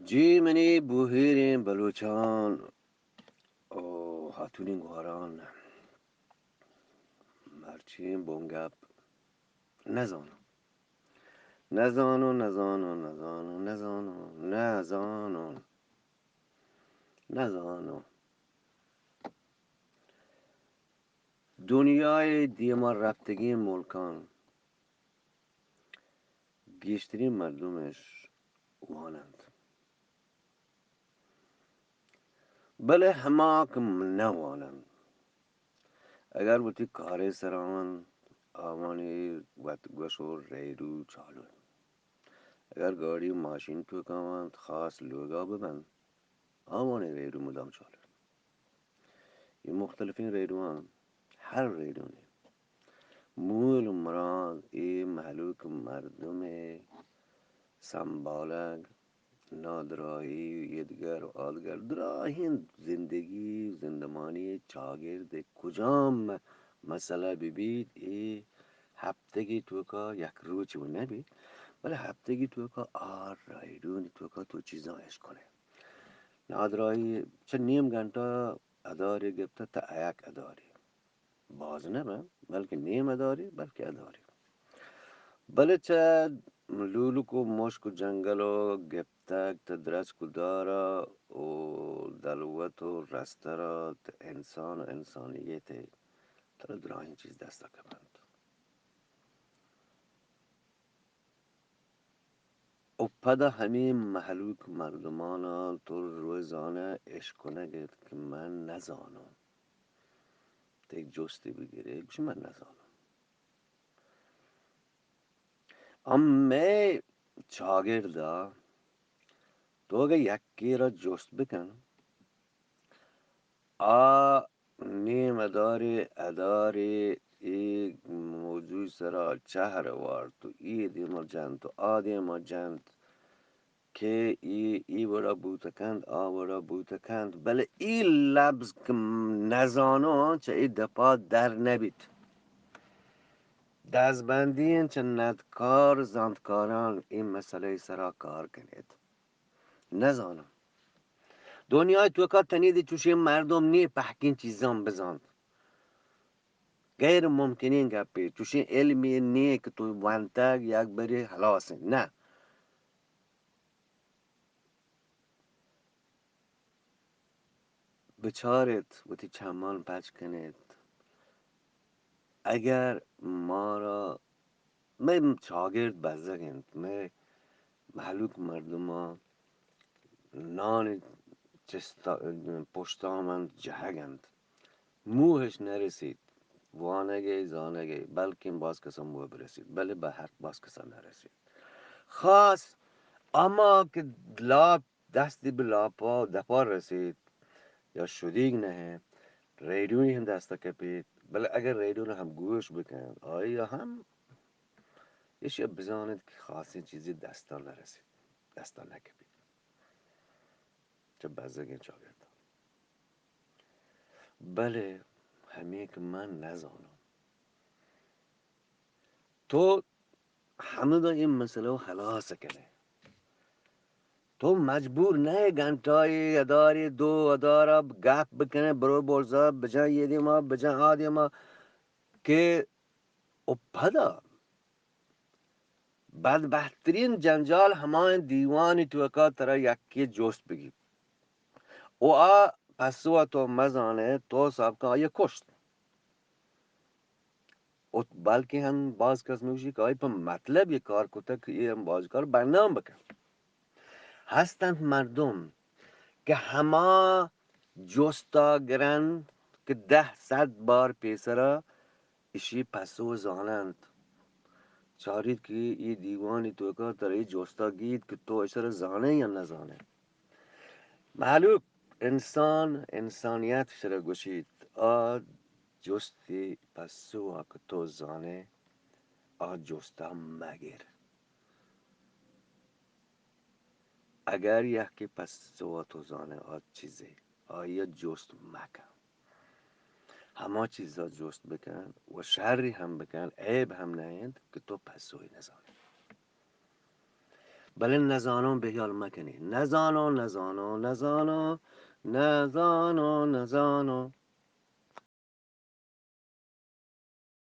جی منی بوهیرین بلوچان او هاتونین گواران مرچین بونگب نزانو نزانو نزانو دنیای دیما رفتگی ملکان گیشترین مردمش وانند بله هماک نوانند اگر بودی کاری سران آوانی وقت گوشو ریرو چالو اگر گاڑی و ماشین تو کامند خاص لوگا ببند آوانی ریرو مدام چالو این مختلفین ریروان هر ریرونی مول و مراد ای محلوک مردم سنبالگ نادرایی یدگر و آدگر دراهین زندگی زندمانی چاگرد کجام مسئله ببید ای هفتگی توکا یک روچ و نبید ولی هفتگی توکا رایدون توکا تو چیزا اش کنه نادرایی چه نیم گنٹه اداری گفته تا ایک اداری باز نبه بلکه نیم اداری بلکه اداری بله چه لولو کو مشک و جنگل و گپتک تدرس کو دارا و دلوت و رسترا انسان و انسانیت تر دراین چیز دستا کبند و پدا همین محلوک مردمانا تو روزانه عشق کنه گید که من نزانم تک جستی بگیره بشه من نزانم اما چاگردا تو اگه یکی را جست بکن نیم اداری ای موضوع سرا چهر وار تو ای دیمال جند تو دیمال جند که ای برا بوتکند برا بوتکند بله ای لبز که نزانو چه ای دپا در نبید دزبندین چه ندکار زندکاران این مسئله سرا کار کنید نزانم دنیای تو کار تنیدی توشه مردم نی پحکین چیزان بزند غیر ممکنین گپی توشه علمی نیه که تو وانتگ یک بری حلاسه نه بچارت و تی چمان پچ کنید اگر ما را می چاگرد بزدگند می محلوک مردم ها نان پشتامند جهگند موهش نرسید وانگه زانگه بلکه باز کسا موه برسید بله به هر باز کسا نرسید خاص اما که لاب دستی به لاپا دپا رسید یا شدیگ نه ریدونی هم دستا کپید بله اگر ریدون هم گوش بکن آیا هم یه بزاند که خاصی چیزی دستا نرسید دستا نکپید چه بزرگین چاگرد بله همه که من نزانم تو همه دا این مسئله خلاص کنه تو مجبور نه گنتای اداری دو ادارا گپ بکنه برو برزا بجن یه دیما بجن آدیما که اپدا بدبخترین جنجال همان دیوانی تو اکا ترا یکی جوست بگی او پسو تو مزانه تو سابقه آیا کشت او بلکه هم باز کس میوشی که آیا پا مطلب یه کار کتا که یه هم باز کار برنامه بکن هستند مردم که همه جستا گرن که 100 بار پیسرا اشی پسو زانند چارید که ای دیوانی تو که تر ای جستا گید که تو اشتر زانه یا نزانه معلوم انسان انسانیت شده گوشید جستی پسو ها که تو زانه جستا مگیر اگر یکی پسو تو زانه چیزی آیا جست مکن همه چیزا جست بکن و شری هم بکن عیب هم نیند که تو پسوی نزانی بله نزانم بهیال مکنی نزانو نزانو نزانو نزانو نزانو